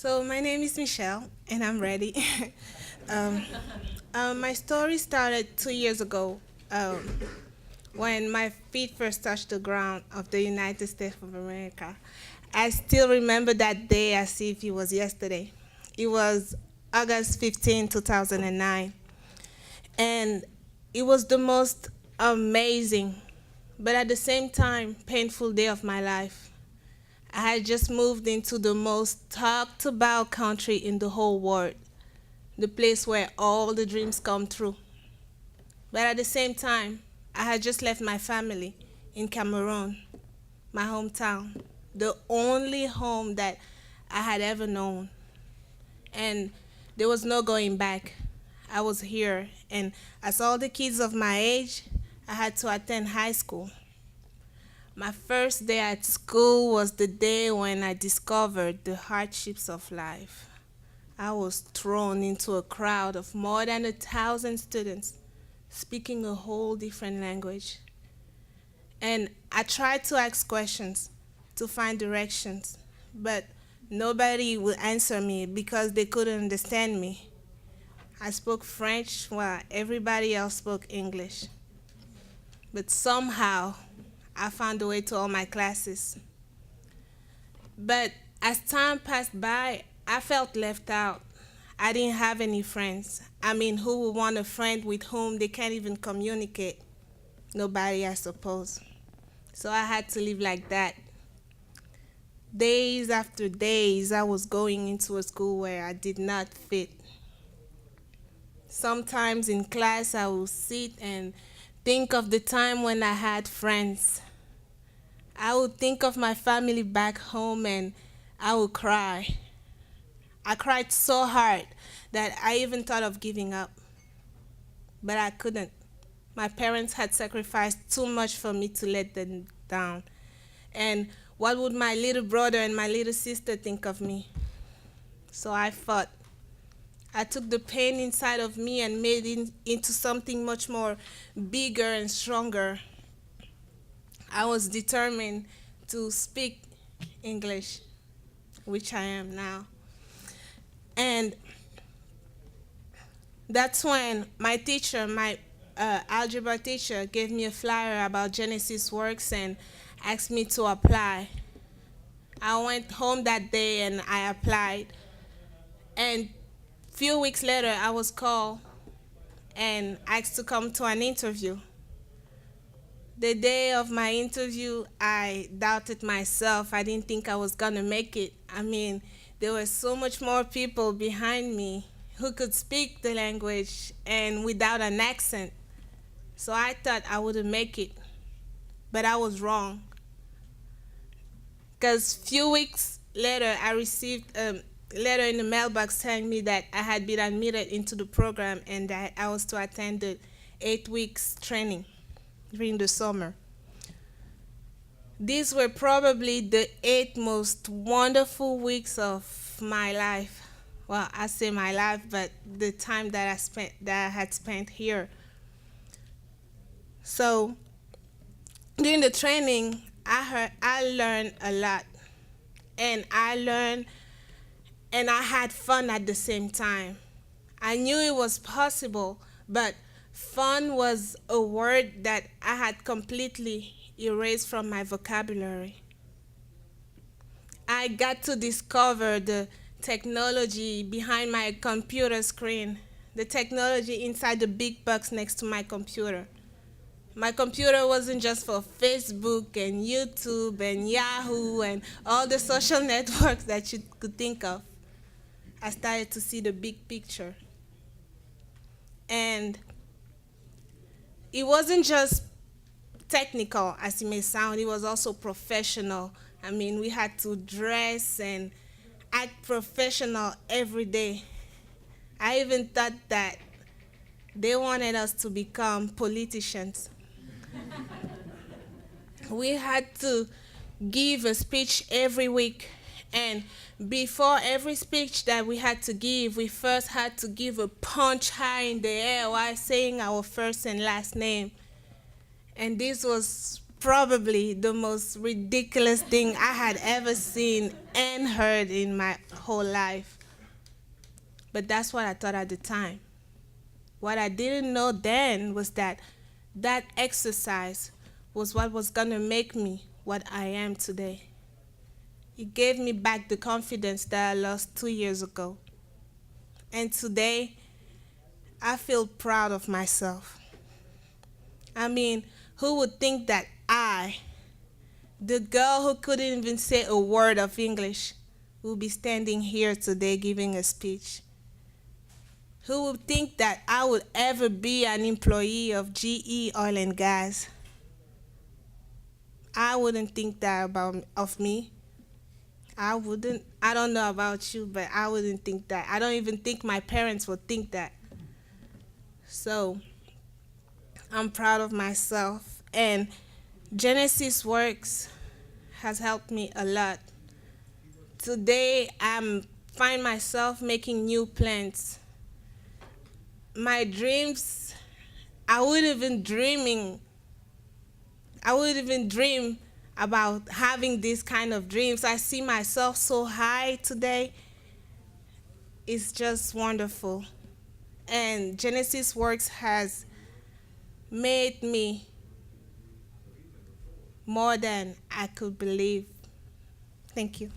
So my name is Michelle, and I'm ready. um, my story started 2 years ago when my feet first touched the ground of the United States of America. I still remember that day as if it was yesterday. It was August 15, 2009, and it was the most amazing, but at the same time, painful day of my life. I had just moved into the most talked about country in the whole world, the place where all the dreams come true. But at the same time, I had just left my family in Cameroon, my hometown, the only home that I had ever known. And there was no going back. I was here, and as all the kids of my age, I had to attend high school. My first day at school was the day when I discovered the hardships of life. I was thrown into a crowd of more than 1,000 students speaking a whole different language. And I tried to ask questions to find directions, but nobody would answer me because they couldn't understand me. I spoke French while everybody else spoke English. But somehow, I found a way to all my classes. But as time passed by, I felt left out. I didn't have any friends. I mean, who would want a friend with whom they can't even communicate? Nobody, I suppose. So I had to live like that. Days after days, I was going into a school where I did not fit. Sometimes in class, I would sit and think of the time when I had friends. I would think of my family back home and I would cry. I cried so hard that I even thought of giving up. But I couldn't. My parents had sacrificed too much for me to let them down. And what would my little brother and my little sister think of me? So I fought. I took the pain inside of me and made it into something much more bigger and stronger. I was determined to speak English, which I am now. And that's when my teacher, my algebra teacher, gave me a flyer about Genesys Works and asked me to apply. I went home that day and I applied. And few weeks later, I was called and asked to come to an interview. The day of my interview, I doubted myself. I didn't think I was gonna make it. I mean, there were so much more people behind me who could speak the language and without an accent. So I thought I wouldn't make it, but I was wrong. Because few weeks later, I received a letter in the mailbox telling me that I had been admitted into the program and that I was to attend the 8 weeks training during the summer. These were probably the 8 most wonderful weeks of my life. Well, I say my life, but the time that I had spent here. So during the training, I learned a lot, and I had fun at the same time. I knew it was possible, but fun was a word that I had completely erased from my vocabulary. I got to discover the technology behind my computer screen, the technology inside the big box next to my computer. My computer wasn't just for Facebook and YouTube and Yahoo and all the social networks that you could think of. I started to see the big picture. And it wasn't just technical, as it may sound, it was also professional. I mean, we had to dress and act professional every day. I even thought that they wanted us to become politicians. We had to give a speech every week, and before every speech that we had to give, we first had to give a punch high in the air while saying our first and last name. And this was probably the most ridiculous thing I had ever seen and heard in my whole life. But that's what I thought at the time. What I didn't know then was that that exercise was what was going to make me what I am today. It gave me back the confidence that I lost 2 years ago. And today, I feel proud of myself. I mean, who would think that I, the girl who couldn't even say a word of English, will be standing here today giving a speech? Who would think that I would ever be an employee of GE Oil and Gas? I wouldn't think that about of me. I wouldn't. I don't know about you, but I wouldn't think that. I don't even think my parents would think that. So I'm proud of myself, and Genesys Works has helped me a lot. Today, I'm find myself making new plans. My dreams, I would even dreaming. I would even dream about having these kind of dreams. I see myself so high today. It's just wonderful. And Genesys Works has made me more than I could believe. Thank you.